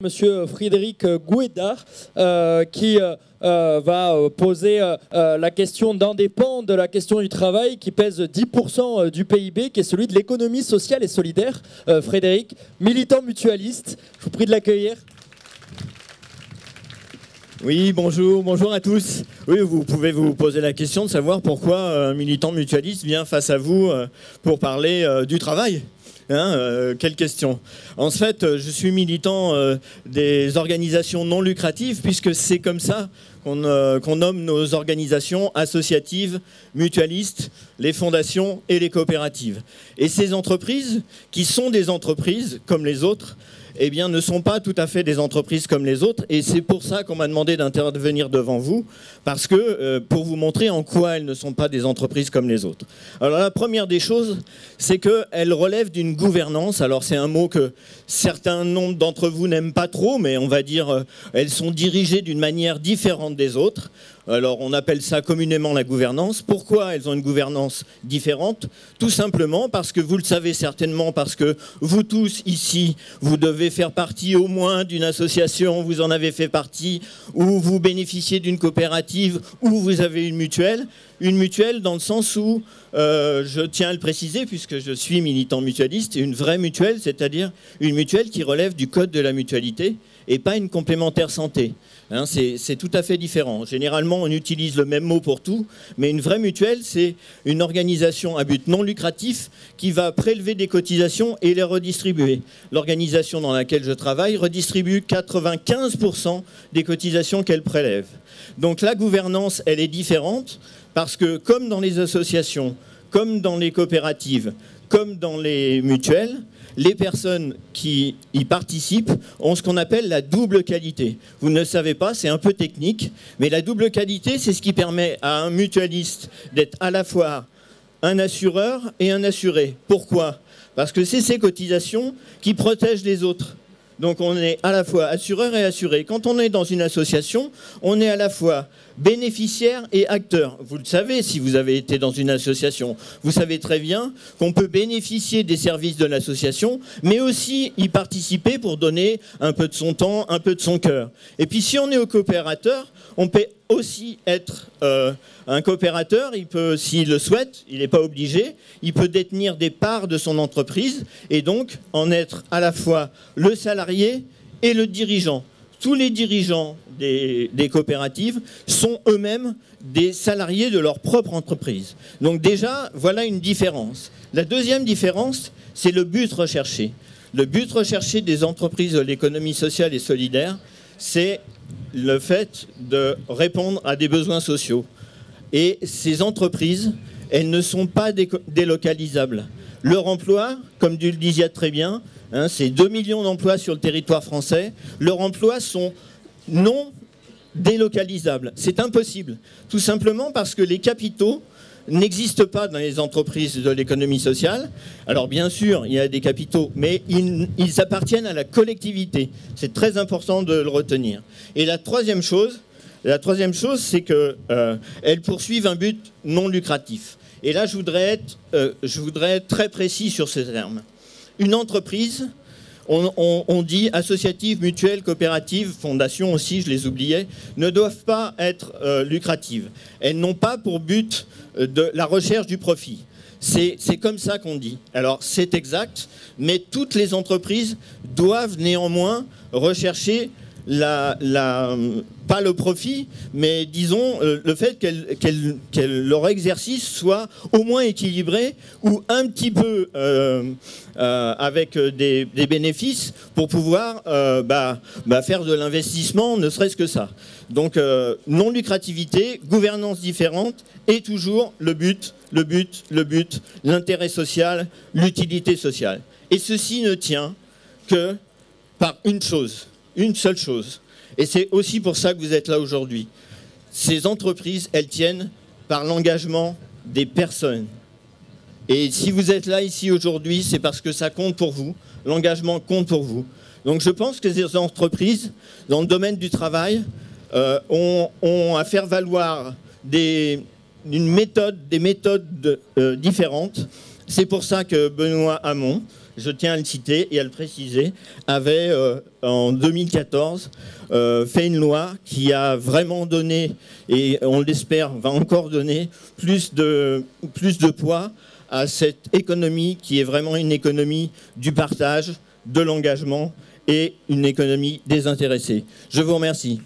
Monsieur Frédéric Gouédard qui va poser la question d'un des pans de la question du travail qui pèse 10% du PIB, qui est celui de l'économie sociale et solidaire. Frédéric, militant mutualiste, je vous prie de l'accueillir. Oui, bonjour à tous. Oui, vous pouvez vous poser la question de savoir pourquoi un militant mutualiste vient face à vous pour parler du travail. Quelle question. En fait, je suis militant des organisations non lucratives, puisque c'est comme ça qu'on nomme nos organisations associatives, mutualistes, les fondations et les coopératives. Et ces entreprises, qui sont des entreprises comme les autres, eh bien, ne sont pas tout à fait des entreprises comme les autres. Et c'est pour ça qu'on m'a demandé d'intervenir devant vous, parce que pour vous montrer en quoi elles ne sont pas des entreprises comme les autres. Alors la première des choses, c'est qu'elles relèvent d'une gouvernance. Alors c'est un mot que certains nombres d'entre vous n'aiment pas trop, mais on va dire elles sont dirigées d'une manière différente des autres. Alors on appelle ça communément la gouvernance. Pourquoi elles ont une gouvernance différente? Tout simplement parce que vous le savez certainement, parce que vous tous ici, vous devez faire partie au moins d'une association, vous en avez fait partie, ou vous bénéficiez d'une coopérative, ou vous avez une mutuelle. Une mutuelle dans le sens où, je tiens à le préciser puisque je suis militant mutualiste, une vraie mutuelle, c'est-à-dire une mutuelle qui relève du code de la mutualité et pas une complémentaire santé. C'est tout à fait différent. Généralement, on utilise le même mot pour tout, mais une vraie mutuelle, c'est une organisation à but non lucratif qui va prélever des cotisations et les redistribuer. L'organisation dans laquelle je travaille redistribue 95% des cotisations qu'elle prélève. Donc la gouvernance, elle est différente parce que comme dans les associations, comme dans les coopératives, comme dans les mutuelles, les personnes qui y participent ont ce qu'on appelle la double qualité. Vous ne le savez pas, c'est un peu technique, mais la double qualité, c'est ce qui permet à un mutualiste d'être à la fois un assureur et un assuré. Pourquoi? Parce que c'est ces cotisations qui protègent les autres. Donc on est à la fois assureur et assuré. Quand on est dans une association, on est à la fois bénéficiaire et acteur. Vous le savez si vous avez été dans une association. Vous savez très bien qu'on peut bénéficier des services de l'association, mais aussi y participer pour donner un peu de son temps, un peu de son cœur. Et puis si on est au coopérateur, on peut aussi être un coopérateur, il peut, s'il le souhaite, il n'est pas obligé, il peut détenir des parts de son entreprise et donc en être à la fois le salarié et le dirigeant. Tous les dirigeants des coopératives sont eux-mêmes des salariés de leur propre entreprise. Donc déjà, voilà une différence. La deuxième différence, c'est le but recherché. Le but recherché des entreprises de l'économie sociale et solidaire, c'est le fait de répondre à des besoins sociaux. Et ces entreprises, elles ne sont pas délocalisables. Leur emploi, comme tu le disais très bien, c'est 2 millions d'emplois sur le territoire français. Leurs emplois sont non délocalisables. C'est impossible. Tout simplement parce que les capitaux n'existent pas dans les entreprises de l'économie sociale. Alors bien sûr, il y a des capitaux, mais ils appartiennent à la collectivité. C'est très important de le retenir. Et la troisième chose, c'est qu'elles poursuivent un but non lucratif. Et là, je voudrais être très précis sur ce terme. Une entreprise, on dit associative, mutuelle, coopérative, fondation aussi, je les oubliais, ne doivent pas être lucratives. Elles n'ont pas pour but de la recherche du profit. C'est comme ça qu'on dit. Alors c'est exact, mais toutes les entreprises doivent néanmoins rechercher pas le profit, mais disons le fait que leur exercice soit au moins équilibré ou un petit peu avec des bénéfices pour pouvoir faire de l'investissement, ne serait-ce que ça. Donc non-lucrativité, gouvernance différente et toujours le but, l'intérêt social, l'utilité sociale. Et ceci ne tient que par une seule chose. Et c'est aussi pour ça que vous êtes là aujourd'hui. Ces entreprises, elles tiennent par l'engagement des personnes. Et si vous êtes là ici aujourd'hui, c'est parce que ça compte pour vous. L'engagement compte pour vous. Donc je pense que ces entreprises, dans le domaine du travail, ont à faire valoir des méthodes différentes. C'est pour ça que Benoît Hamon, je tiens à le citer et à le préciser, avait en 2014 fait une loi qui a vraiment donné, et on l'espère va encore donner, plus de poids à cette économie qui est vraiment une économie du partage, de l'engagement et une économie désintéressée. Je vous remercie.